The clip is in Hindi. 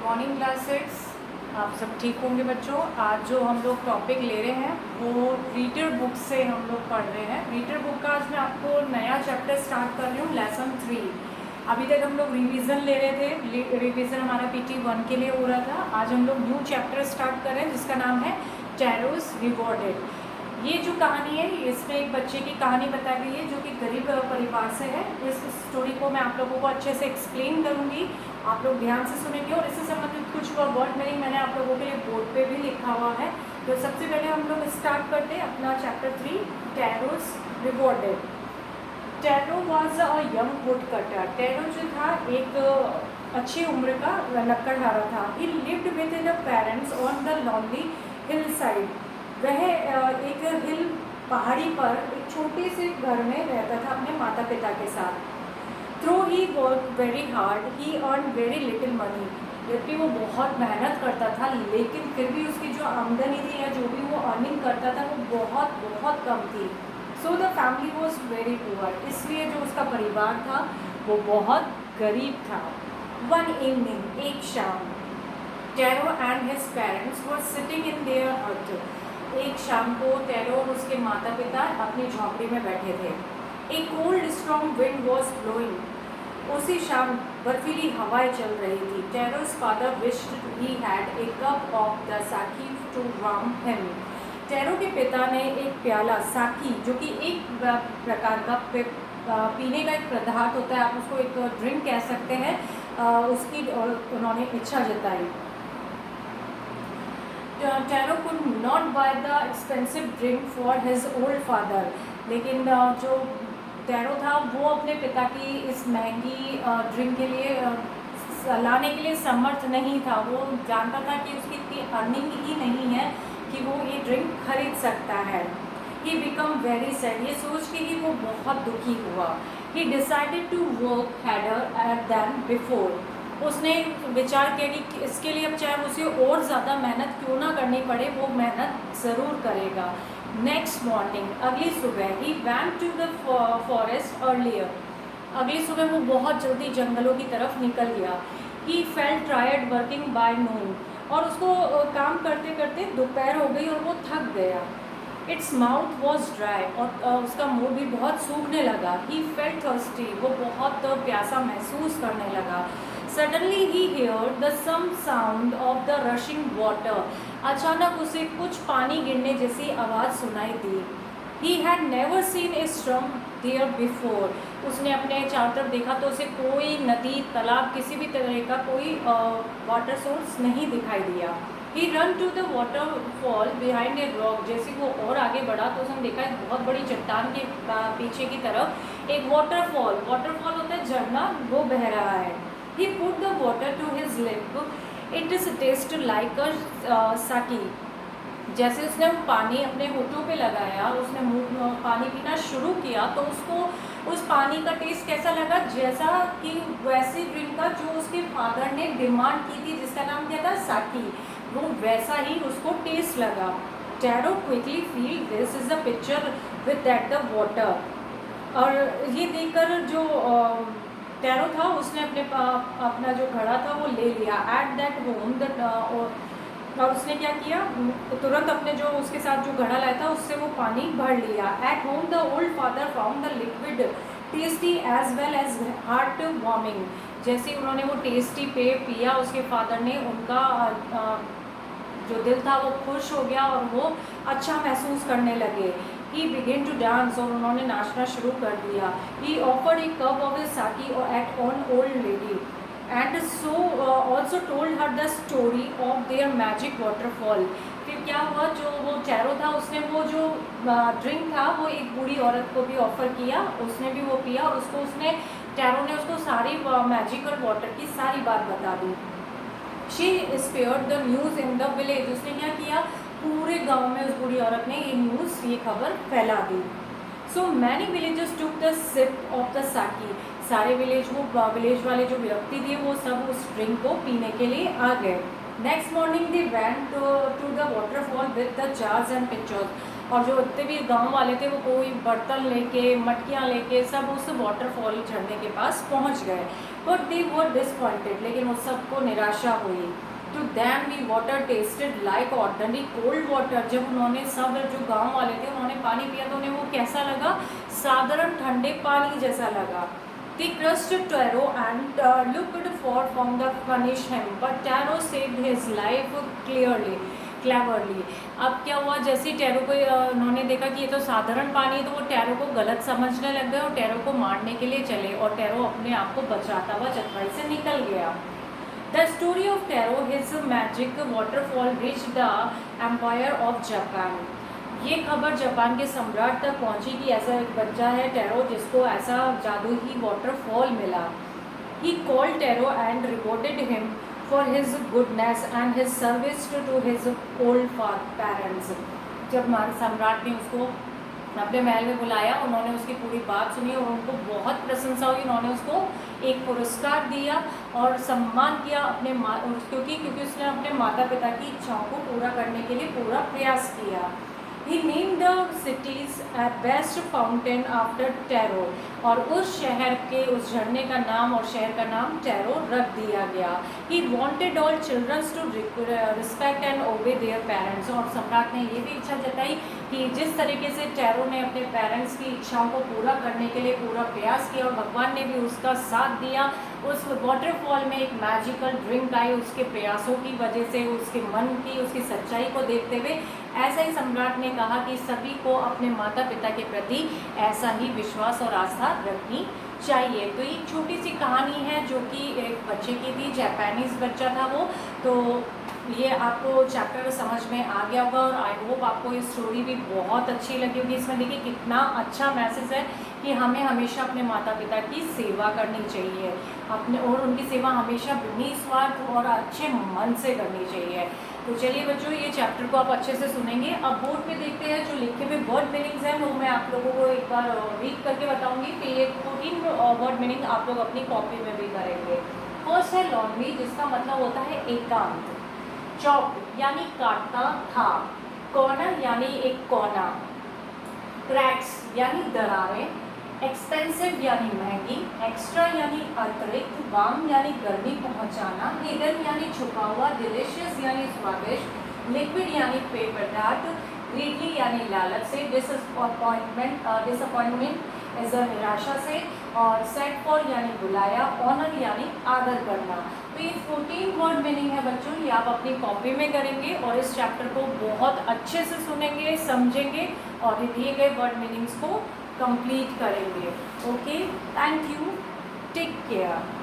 Good morning classes. आप सब ठीक होंगे बच्चों। आज जो हम लोग टॉपिक ले रहे हैं वो रीडर बुक से हम लोग पढ़ रहे हैं। रीडर बुक का आज मैं आपको नया चैप्टर स्टार्ट कर रही हूँ, लेसन 3। अभी तक हम लोग रिवीजन ले रहे थे, रिवीजन हमारा PT 1 के लिए हो रहा था। आज हम लोग न्यू चैप्टर स्टार्ट कर रहे हैं जिसका नाम है टैरोस रिवॉर्डेड। ये जो कहानी है इसमें एक बच्चे की कहानी बताई गई है जो कि गरीब परिवार से है। इस स्टोरी को मैं आप लोगों को अच्छे से एक्सप्लेन करूँगी, आप लोग ध्यान से सुनेंगे। और इससे संबंधित कुछ वर्ड मीनिंग मैंने आप लोगों के लिए बोर्ड पे भी लिखा हुआ है। तो सबसे पहले हम लोग स्टार्ट करते हैं अपना chapter 3, Taro's rewarded. Taro was a young wood cutter. Taro जो था एक अच्छी उम्र का लकड़हारा था। He lived with the parents on the lonely hill side. वह एक हिल पहाड़ी पर एक छोटे से घर में रहता था अपने माता पिता के साथ। थ्रू ही वर्क वेरी हार्ड, ही अर्न वेरी लिटिल मनी। जबकि वो बहुत मेहनत करता था लेकिन फिर भी उसकी जो आमदनी थी या जो भी वो अर्निंग करता था वो बहुत बहुत कम थी। So the family was very poor. इसलिए जो उसका परिवार था वो बहुत गरीब था। वन इवनिंग, एक शाम, tarot and his parents were sitting in their हट। एक शाम को टैरो और उसके माता पिता अपनी झोंपड़ी में बैठे थे। A cold strong wind was blowing. उसी शाम बर्फीली हवाएं चल रही थी। Taro's father wished he had a cup of the sake to warm him. Taro के पिता ने एक प्याला साकी, जो कि एक प्रकार का पीने का एक पदार्थ होता है, आप उसको एक ड्रिंक कह सकते हैं, उसकी उन्होंने इच्छा जताई। Tarot could not by the expensive drink for his old father. लेकिन जो टैरो था वो अपने पिता की इस महंगी ड्रिंक के लिए लाने के लिए समर्थ नहीं था। वो जानता था कि उसकी इतनी अर्निंग ही नहीं है कि वो ये ड्रिंक खरीद सकता है। He become very sad. ये सोच के ही वो बहुत दुखी हुआ। He decided to work harder than before. उसने विचार किया कि इसके लिए अब चाहे उसे और ज़्यादा मेहनत क्यों ना करनी पड़े, वो मेहनत ज़रूर करेगा। नेक्स्ट मॉर्निंग, अगली सुबह, he went to the forest earlier. अगली सुबह वो बहुत जल्दी जंगलों की तरफ निकल गया। He felt tired working by noon. और उसको काम करते करते दोपहर हो गई और वो थक गया। Its mouth was dry. और उसका मुंह भी बहुत सूखने लगा। He felt thirsty. वो बहुत प्यासा महसूस करने लगा। Suddenly he hear the some sound of the rushing water. अचानक उसे कुछ पानी गिरने जैसी आवाज़ सुनाई दी। He had never seen a stream there before. उसने अपने चारों तरफ देखा तो उसे कोई नदी, तालाब, किसी भी तरह का कोई वाटर सोर्स नहीं दिखाई दिया। He run to the waterfall behind a rock. जैसे वो और आगे बढ़ा तो उसने देखा एक बहुत बड़ी चट्टान के पीछे की तरफ एक वाटरफॉल होता है झरना, वो बह रहा है। He put the water to his lip. It is taste like a sake. जैसे उसने पानी अपने होठों पे लगाया, उसने मुंह पानी पीना शुरू किया तो उसको उस पानी का टेस्ट कैसा लगा, जैसा कि वैसे ड्रिंक का जो उसके फादर ने डिमांड की थी, जिसका नाम क्या था, साकी, वो वैसा ही उसको टेस्ट लगा। Tarot quickly feel this is the picture with that the water. और ये देखकर जो टैरो था उसने अपना जो घड़ा था वो ले लिया। एट दैट होम और उसने क्या किया, तुरंत अपने जो उसके साथ जो घड़ा लाया था उससे वो पानी भर लिया। At home the old father found the liquid tasty as well as heart warming. जैसे उन्होंने वो टेस्टी पेय पिया, उसके फादर ने, उनका जो दिल था वो खुश हो गया और वो अच्छा महसूस करने लगे। He began to dance और उन्होंने नाचना शुरू कर दिया। He offered a cup of his sake at an old lady and so also told her the story of their magic waterfall। फिर क्या हुआ, जो वो टैरो था उसने वो जो ड्रिंक था वो एक बूढ़ी औरत को भी ऑफर किया, उसने भी वो पिया और टैरो ने उसको सारी मैजिकल वाटर की सारी बात बता दी। She spread the news in the village। उसने क्या किया, पूरे गांव में उस बूढ़ी औरत ने ये खबर फैला दी। So many villagers took the sip of the sake. सारे विलेज वाले जो व्यक्ति थे वो सब उस ड्रिंक को पीने के लिए आ गए। Next morning they went to the waterfall with the jars and pictures. और जो इतने भी गांव वाले थे वो कोई बर्तन लेके मटकियाँ लेके सब उस वाटरफॉल झरने के पास पहुंच गए, बट दे वर डिसपॉइंटेड, लेकिन उस सबको निराशा हुई। To them the water tasted like ordinary cold water. जब उन्होंने सब जो गांव वाले थे उन्होंने पानी पिया तो उन्हें वो कैसा लगा, साधारण ठंडे पानी जैसा लगा। They crushed Taro and looked for from the punish him, but Taro saved his life cleverly. अब क्या हुआ, जैसे टैरो को उन्होंने देखा कि ये तो साधारण पानी है, तो वो टैरो को गलत समझने लग गए और टैरो को मारने के लिए चले, और टैरो अपने आप को बचाता हुआ चतुराई से निकल गया। The story of Taro, his magic waterfall reach the empire of Japan. ये खबर जापान के सम्राट तक पहुंची कि ऐसा एक बच्चा है टैरो जिसको ऐसा जादू ही वाटरफॉल मिला। He called Taro and rewarded him for his goodness and his service to his old parents. जब सम्राट ने उसको अपने महल में बुलाया, उन्होंने उसकी पूरी बात सुनी और उनको बहुत प्रशंसा हुई। उन्होंने उसको एक पुरस्कार दिया और सम्मान किया अपने क्योंकि उसने अपने माता पिता की इच्छाओं को पूरा करने के लिए पूरा प्रयास किया। He named the city's best fountain after Taro, और उस शहर के उस झरने का नाम और शहर का नाम टैरो रख दिया गया। He wanted all children to respect and obey their parents, और सम्राट ने ये भी इच्छा जताई कि जिस तरीके से टैरो ने अपने पेरेंट्स की इच्छाओं को पूरा करने के लिए पूरा प्रयास किया और भगवान ने भी उसका साथ दिया, उस वाटरफॉल में एक मैजिकल ड्रिंक आई उसके प्रयासों की वजह से, उसके मन की उसकी सच्चाई को देखते हुए। ऐसा ही सम्राट ने कहा कि सभी को अपने माता पिता के प्रति ऐसा ही विश्वास और आस्था रखनी चाहिए। तो ये छोटी सी कहानी है जो कि एक बच्चे की थी, जापानीज़ बच्चा था वो। तो ये आपको चैप्टर समझ में आ गया होगा और आई होप आपको ये स्टोरी भी बहुत अच्छी लगी होगी। इसमें देखिए कितना अच्छा मैसेज है कि हमें हमेशा अपने माता पिता की सेवा करनी चाहिए अपने, और उनकी सेवा हमेशा निस्वार्थ और अच्छे मन से करनी चाहिए। तो चलिए बच्चों, ये चैप्टर को आप अच्छे से सुनेंगे। अब बोर्ड पे देखते हैं जो लिखे हुए वर्ड मीनिंग्स हैं, वो मैं आप लोगों को एक बार रीड करके बताऊंगी। फिर ये 14 वर्ड मीनिंग आप लोग अपनी कॉपी में भी करेंगे। फर्स्ट है लॉन्ड्री, जिसका मतलब होता है एकांत। चॉप यानी काटना था। कॉर्नर यानी एक कोना। क्रैक्स यानी दरारें। एक्सपेंसिव यानी महंगी। एक्स्ट्रा यानी अतिरिक्त। वार्म यानी गर्मी पहुंचाना। हिडन यानी छुपा हुआ। डिलिशियस यानी स्वादिष्ट। लिक्विड यानी पेय पदार्थ। ग्रीडली यानी लालच से। डिसअपॉइंटमेंट इज निराशा से। और सेट फॉर यानी बुलाया। ऑनर यानी आदर करना। तो ये 14 वर्ड मीनिंग है बच्चों, ये आप अपनी कॉपी में करेंगे और इस चैप्टर को बहुत अच्छे से सुनेंगे, समझेंगे और दिए गए वर्ड मीनिंग्स को कंप्लीट करेंगे। Okay, thank you, take care.